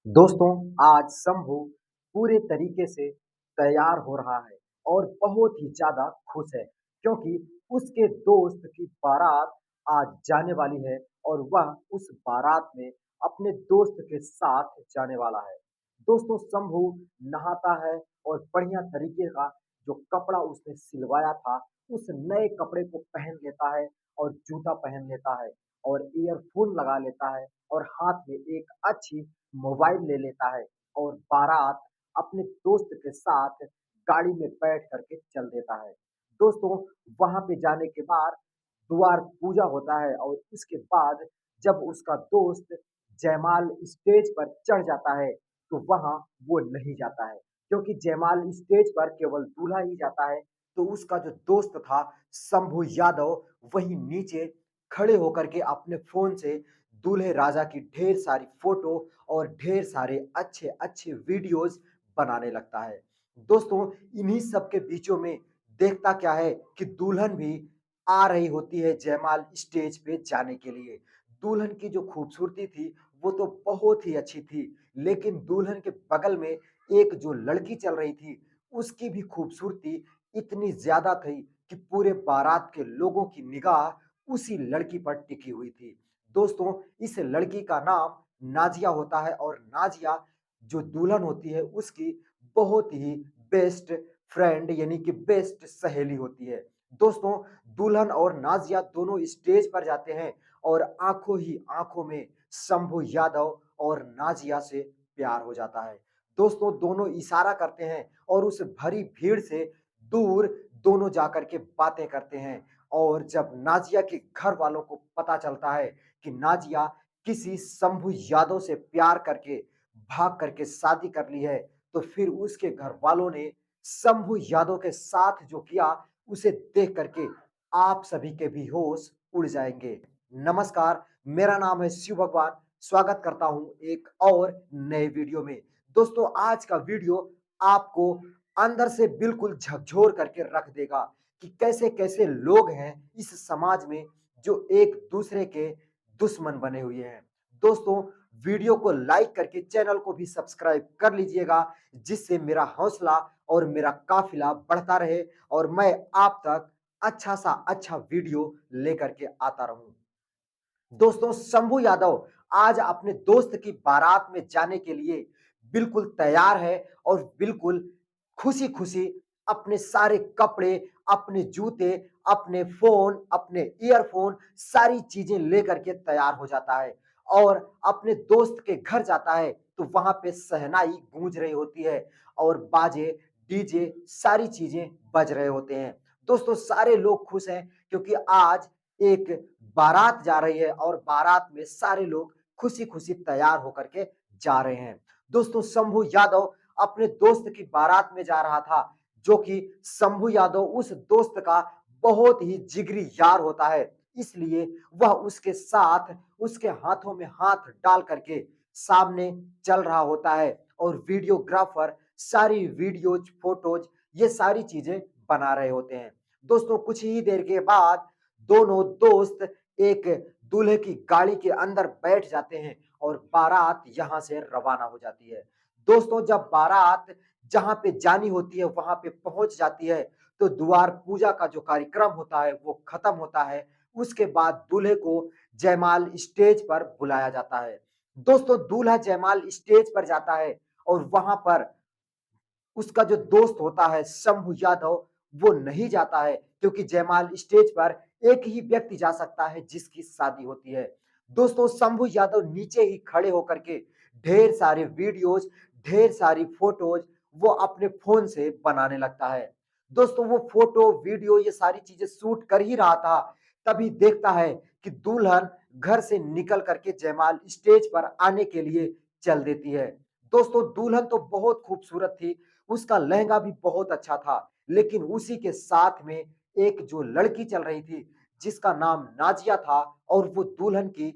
दोस्तों, आज शंभू पूरे तरीके से तैयार हो रहा है और बहुत ही ज़्यादा खुश है क्योंकि उसके दोस्त की बारात आज जाने वाली है और वह उस बारात में अपने दोस्त के साथ जाने वाला है। दोस्तों, शंभू नहाता है और बढ़िया तरीके का जो कपड़ा उसने सिलवाया था, उस नए कपड़े को पहन लेता है और जूता पहन लेता है और ईयरफ़ोन लगा लेता है और हाथ में एक अच्छी मोबाइल ले लेता है और बारात अपने दोस्त के साथ गाड़ी में बैठ करके चल देता है। दोस्तों, वहाँ पे जाने के बाद द्वार पूजा होता है और उसके बाद जब उसका दोस्त जयमाल स्टेज पर चढ़ जाता है, तो वहाँ वो नहीं जाता है क्योंकि जयमाल स्टेज पर केवल दूल्हा ही जाता है। तो उसका जो दोस्त था शंभू यादव, वहीं नीचे खड़े होकर के अपने फ़ोन से दूल्हे राजा की ढेर सारी फ़ोटो और ढेर सारे अच्छे-अच्छे वीडियोज़ बनाने लगता है। दोस्तों, इन्हीं सब के बीचों में देखता क्या है कि दुल्हन भी आ रही होती है जयमाल स्टेज पे जाने के लिए। दुल्हन की जो खूबसूरती थी, वो तो बहुत ही अच्छी थी, लेकिन दुल्हन के बगल में एक जो लड़की चल रही थी, उसकी भी खूबसूरती इतनी ज़्यादा थी कि पूरे बारात के लोगों की निगाह उसी लड़की पर टिकी हुई थी। दोस्तों, इस लड़की का नाम नाज़िया होता है और नाज़िया जो दुल्हन होती है उसकी बहुत ही बेस्ट फ्रेंड यानी कि बेस्ट सहेली होती है। दोस्तों, दुल्हन और नाज़िया दोनों स्टेज पर जाते हैं और आँखों ही आँखों में शंभू यादव और नाज़िया से प्यार हो जाता है। दोस्तों, दोनों इशारा करते हैं और उस भरी भीड़ से दूर दोनों जाकर के बातें करते हैं और जब नाज़िया के घर वालों को पता चलता है कि नाज़िया किसी शंभू यादव से प्यार करके भाग करके शादी कर ली है, तो फिर उसके घर वालों ने शंभू यादव के साथ जो किया, उसे देख करके आप सभी के भी होश उड़ जाएँगे। नमस्कार, मेरा नाम है शिव भगवान, स्वागत करता हूँ एक और नए वीडियो में। दोस्तों, आज का वीडियो आपको अंदर से बिल्कुल झकझोर करके रख देगा कि कैसे-कैसे लोग हैं इस समाज में जो एक-दूसरे के दुश्मन बने हुए हैं। दोस्तों, वीडियो को लाइक करके चैनल को भी सब्सक्राइब कर लीजिएगा, जिससे मेरा हौसला और मेरा काफ़िला बढ़ता रहे और मैं आप तक अच्छा-सा अच्छा वीडियो लेकर के आता रहूँ। दोस्तों, शंभू यादव आज अपने दोस्त की बारात में जाने के लिए बिल्कुल तैयार है और बिल्कुल खुशी-खुशी अपने सारे कपड़े, अपने जूते, अपने फ़ोन, अपने ईयरफ़ोन सारी चीज़ें लेकर के तैयार हो जाता है और अपने दोस्त के घर जाता है, तो वहाँ पे शहनाई गूँज रही होती है और बाजे, डीजे सारी चीज़ें बज रहे होते हैं। दोस्तों, सारे लोग खुश हैं क्योंकि आज एक बारात जा रही है और बारात में सारे लोग खुशी-खुशी तैयार होकर के जा रहे हैं। दोस्तों, शंभू यादव अपने दोस्त की बारात में जा रहा था, जो कि शंभू यादव उस दोस्त का बहुत ही जिगरी यार होता है। इसलिए वह उसके साथ उसके हाथों में हाथ डाल करके सामने चल रहा होता है और वीडियोग्राफर सारी वीडियोज़, फ़ोटोज़ ये सारी चीज़ें बना रहे होते हैं। दोस्तों, कुछ ही देर के बाद दोनों दोस्त एक दूल्हे की गाड़ी के अंदर बैठ जाते हैं और बारात यहाँ से रवाना हो जाती है। दोस्तों, जब बारात जहाँ पे जानी होती है वहाँ पे पहुँच जाती है, तो द्वार पूजा का जो कार्यक्रम होता है वो खत्म होता है। उसके बाद दूल्हे को जयमाल स्टेज पर बुलाया जाता है। दोस्तों, दूल्हा जयमाल स्टेज पर जाता है और वहाँ पर उसका जो दोस्त होता है शंभू यादव, वो नहीं जाता है क्योंकि जयमाल स्टेज पर एक ही व्यक्ति जा सकता है जिसकी शादी होती है। दोस्तों, शंभू यादव नीचे ही खड़े होकर के ढेर सारे वीडियोज़, ढेर सारी फ़ोटोज़ वो अपने फ़ोन से बनाने लगता है। दोस्तों, वो फ़ोटो, वीडियो ये सारी चीज़ें शूट कर ही रहा था, तभी देखता है कि दुल्हन घर से निकल कर के जयमाल स्टेज पर आने के लिए चल देती है। दोस्तों, दुल्हन तो बहुत खूबसूरत थी, उसका लहंगा भी बहुत अच्छा था, लेकिन उसी के साथ में एक जो लड़की चल रही थी, जिसका नाम नाज़िया था और वो दुल्हन की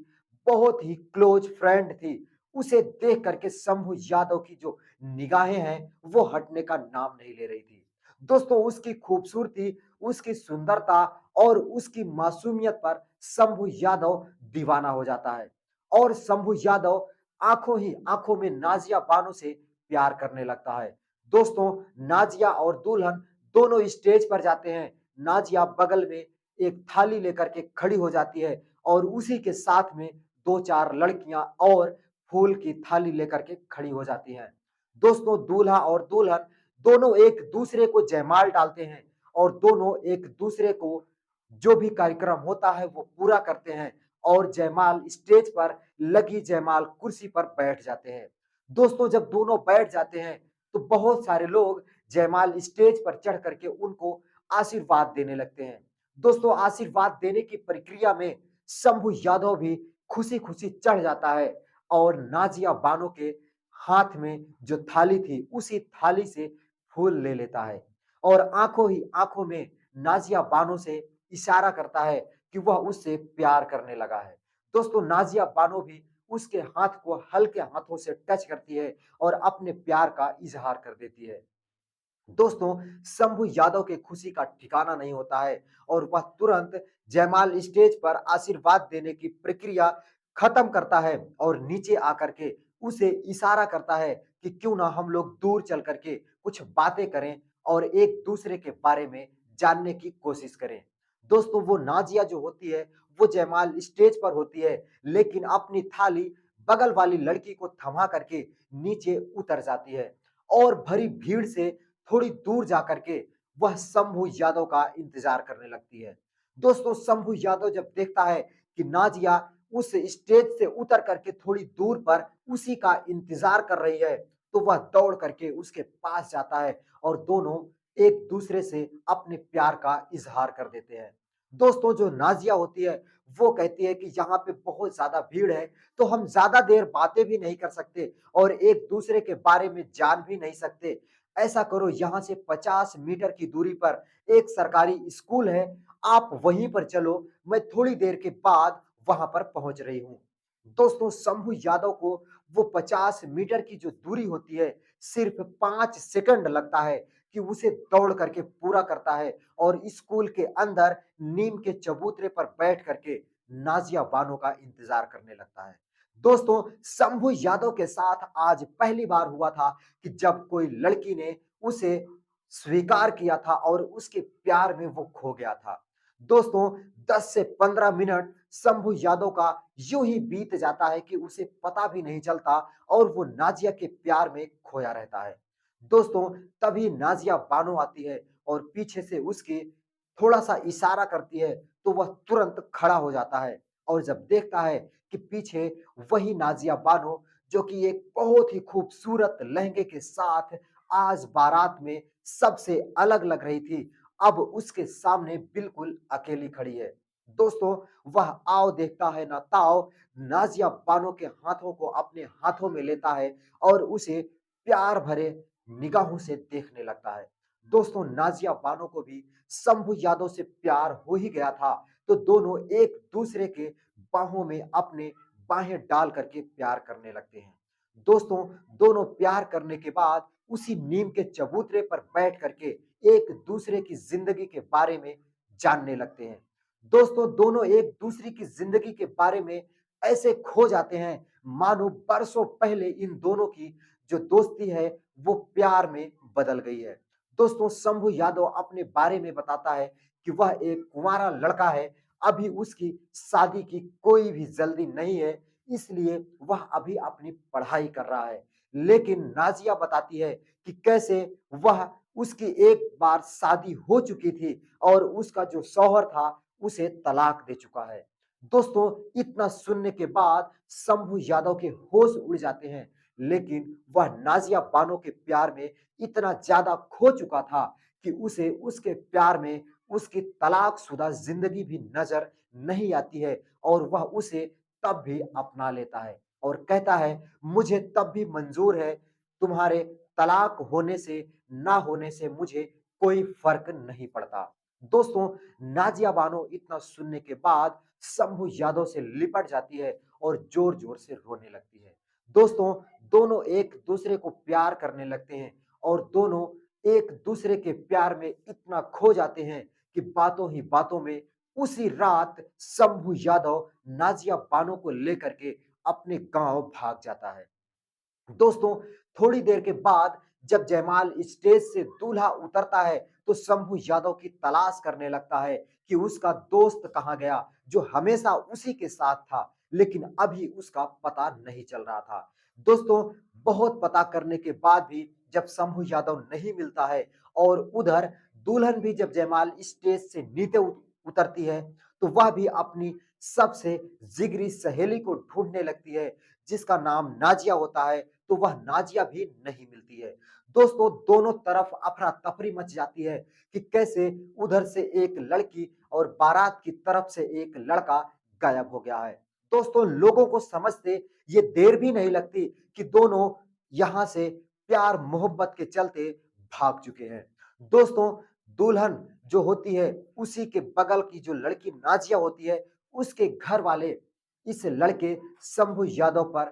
बहुत ही क्लोज़ फ्रेंड थी। उसे देख कर के शंभू यादव की जो निगाहें हैं, वो हटने का नाम नहीं ले रही थी। दोस्तों, उसकी खूबसूरती, उसकी सुंदरता और उसकी मासूमियत पर शंभू यादव दीवाना हो जाता है और शंभू यादव आंखों ही आंखों में नाजिया बानो से प्यार करने लगता है। दोस्तों, नाजिया और दुल्हन दोनों स्टेज पर जाते हैं। नाजिया बगल में एक थाली लेकर के खड़ी हो जाती है और उसी के साथ में दो चार लड़कियां और फूल की थाली लेकर के खड़ी हो जाती हैं। दोस्तों, दूल्हा और दुल्हन दोनों एक दूसरे को जयमाल डालते हैं और दोनों एक दूसरे को जो भी कार्यक्रम होता है वो पूरा करते हैं और जयमाल स्टेज पर लगी जयमाल कुर्सी पर बैठ जाते हैं। दोस्तों, जब दोनों बैठ जाते हैं तो बहुत सारे लोग जयमाल स्टेज पर चढ़ करके उनको आशीर्वाद देने लगते हैं। दोस्तों, आशीर्वाद देने की प्रक्रिया में शंभू यादव भी खुशी खुशी चढ़ जाता है और नाजिया बानो के हाथ में जो थाली थी उसी थाली से फूल ले लेता है और आंखों ही आंखों में नाजिया बानो से इशारा करता है कि वह उससे प्यार करने लगा है। दोस्तों, नाजिया बानो भी उसके हाथ को हल्के हाथों से टच करती है और अपने प्यार का इजहार कर देती है। दोस्तों, शंभू यादव के खुशी का ठिकाना नहीं होता है और वह तुरंत जयमाल स्टेज पर आशीर्वाद देने की प्रक्रिया खत्म करता है और नीचे आकर के उसे इशारा करता है कि क्यों ना हम लोग दूर चल करके कुछ बातें करें और एक दूसरे के बारे में जानने की कोशिश करें। दोस्तों, वो नाजिया जो होती है वो जयमाल स्टेज पर होती है, लेकिन अपनी थाली बगल वाली लड़की को थमा करके नीचे उतर जाती है और भरी भीड़ से थोड़ी दूर जाकर के वह शंभू यादव का इंतजार करने लगती है। दोस्तों, शंभू यादव जब देखता है कि नाजिया उस स्टेज से उतर करके थोड़ी दूर पर उसी का इंतजार कर रही है, तो वह दौड़ करके उसके पास जाता है और दोनों एक दूसरे से अपने प्यार का इजहार कर देते हैं। दोस्तों, जो नाजिया होती है वो कहती है कि यहाँ पे बहुत ज्यादा भीड़ है, तो हम ज्यादा देर बातें भी नहीं कर सकते और एक दूसरे के बारे में जान भी नहीं सकते। ऐसा करो, यहाँ से 50 मीटर की दूरी पर एक सरकारी स्कूल है, आप वहीं पर चलो, मैं थोड़ी देर के बाद वहां पर पहुंच रही हूँ। दोस्तों, शंभू यादव को वो 50 मीटर की जो दूरी होती है सिर्फ 5 सेकंड लगता है कि उसे दौड़ करके पूरा करता है और स्कूल के अंदर नीम के चबूतरे पर बैठ करके नाजिया बानो का इंतजार करने लगता है। दोस्तों, शंभू यादव के साथ आज पहली बार हुआ था कि जब कोई लड़की ने उसे स्वीकार किया था और उसके प्यार में वो खो गया था। दोस्तों, 10 से 15 मिनट शंभू यादव का यूं ही बीत जाता है कि उसे पता भी नहीं चलता और वो नाजिया के प्यार में खोया रहता है। दोस्तों, तभी नाजिया बानो आती है और पीछे से उसकी थोड़ा सा इशारा करती है तो वह तुरंत खड़ा हो जाता है और जब देखता है कि पीछे वही नाजिया बानो जो कि एक बहुत ही खूबसूरत लहंगे के साथ आज बारात में सबसे अलग लग रही थी, अब उसके सामने बिल्कुल अकेली खड़ी है। दोस्तों, वह आओ देखता है ना ताओ नाजिया बानो के हाथों को अपने हाथों में लेता है और उसे प्यार भरे निगाहों से देखने लगता है। दोस्तों, नाजिया बानो को भी शंभू यादव से प्यार हो ही गया था, तो दोनों एक दूसरे के बाहों में अपने बाहें डाल करके प्यार करने लगते हैं। दोस्तों, दोनों प्यार करने के बाद उसी नीम के चबूतरे पर बैठ करके एक दूसरे की जिंदगी के बारे में जानने लगते हैं। दोस्तों, दोनों एक दूसरे की जिंदगी के बारे में ऐसे खो जाते हैं मानो बरसों पहले इन दोनों की जो दोस्ती है वो प्यार में बदल गई है। दोस्तों, शंभू यादव अपने बारे में बताता है कि वह एक कुंवारा लड़का है, अभी उसकी शादी की कोई भी जल्दी नहीं है, इसलिए वह अभी अपनी पढ़ाई कर रहा है। लेकिन नाजिया बताती है कि कैसे वह उसकी एक बार शादी हो चुकी थी और उसका जो शौहर था उसे तलाक दे चुका है। दोस्तों, इतना सुनने के बाद शंभू यादव के होश उड़ जाते हैं, लेकिन वह नाजिया बानो के प्यार में इतना ज्यादा खो चुका था कि उसे उसके प्यार में उसकी तलाकशुदा जिंदगी भी नजर नहीं आती है और वह उसे तब भी अपना लेता है और कहता है मुझे तब भी मंजूर है, तुम्हारे तलाक होने से ना होने से मुझे कोई फर्क नहीं पड़ता। दोस्तों, नाजिया बानो इतना सुनने के बाद शंभू यादव से लिपट जाती है और जोर जोर से रोने लगती है। दोस्तों, दोनों एक दूसरे को प्यार करने लगते हैं और दोनों एक दूसरे के प्यार में इतना खो जाते हैं कि बातों ही बातों में उसी रात शंभू यादव नाजिया बानो को लेकर के अपने गांव भाग जाता है। दोस्तों, थोड़ी देर के बाद जब जयमाल स्टेज से दूल्हा उतरता है, तो शंभू यादव की तलाश करने लगता है कि उसका दोस्त कहाँ गया, जो हमेशा उसी के साथ था, लेकिन अभी उसका पता नहीं चल रहा था। दोस्तों, बहुत पता करने के बाद भी जब शंभू यादव नहीं मिलता है और उधर दुल्हन भी जब जयमाल स्टेज से नीचे उतरती है, तो वह भी अपनी सबसे जिगरी सहेली को ढूंढने लगती है, जिसका नाम नाजिया होता है। तो वह नाजिया भी नहीं मिलती है। दोस्तों, दोनों तरफ अफरा-तफरी मच जाती है कि कैसे उधर से एक लड़की और बारात की तरफ से एक लड़का गायब हो गया है। दोस्तों, लोगों को समझते ये देर भी नहीं लगती कि दोनों यहाँ से प्यार मोहब्बत के चलते भाग चुके हैं। दोस्तों, दुल्हन जो होती है, उसी के बगल की जो लड़की नाजिया होती है, उसके घर वाले इस लड़के शंभू यादव पर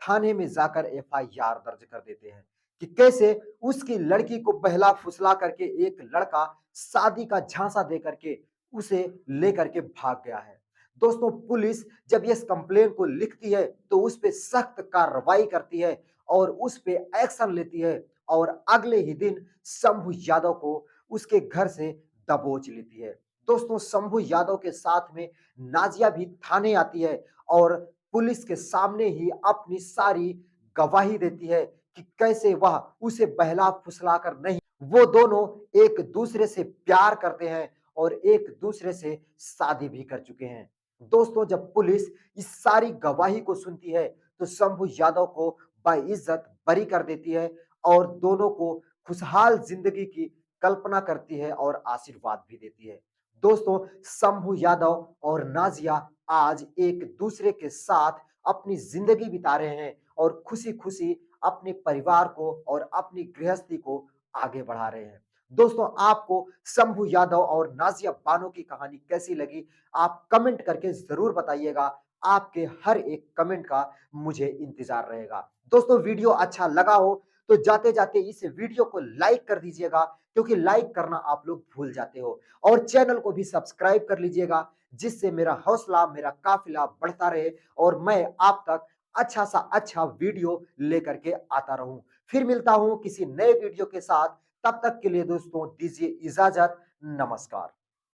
थाने में जाकर एफआईआर दर्ज कर देते हैं कि कैसे उसकी लड़की को बहला फुसला करके एक लड़का शादी का झांसा दे करके उसे लेकर के भाग गया है। दोस्तों, पुलिस जब इस कंप्लेन को लिखती है तो उस पे सख्त कार्रवाई करती है और उस पे एक्शन लेती है और अगले ही दिन शंभू यादव को उसके घर से दबोच लेती है। दोस्तों, शंभू यादव के साथ में नाजिया भी थाने आती है और पुलिस के सामने ही अपनी सारी गवाही देती है कि कैसे वह उसे बहला फुसला कर नहीं, वो दोनों एक दूसरे से प्यार करते हैं और एक दूसरे से शादी भी कर चुके हैं। दोस्तों, जब पुलिस इस सारी गवाही को सुनती है तो शंभू यादव को बाइज्जत बरी कर देती है और दोनों को खुशहाल जिंदगी की कल्पना करती है और आशीर्वाद भी देती है। दोस्तों, शंभू यादव और नाजिया आज एक दूसरे के साथ अपनी जिंदगी बिता रहे हैं और खुशी-खुशी अपने परिवार को और अपनी गृहस्थी को आगे बढ़ा रहे हैं। दोस्तों, आपको शंभू यादव और नाजिया बानो की कहानी कैसी लगी? आप कमेंट करके ज़रूर बताइएगा। आपके हर एक कमेंट का मुझे इंतज़ार रहेगा। दोस्तों, वीडियो अच्छा लगा हो तो जाते-जाते इस वीडियो को लाइक कर दीजिएगा, क्योंकि लाइक करना आप लोग भूल जाते हो, और चैनल को भी सब्सक्राइब कर लीजिएगा, जिससे मेरा हौसला, मेरा काफ़िला बढ़ता रहे और मैं आप तक अच्छा सा अच्छा वीडियो लेकर के आता रहूं। फिर मिलता हूं किसी नए वीडियो के साथ। तब तक के लिए दोस्तों दीजिए इजाजत। नमस्कार।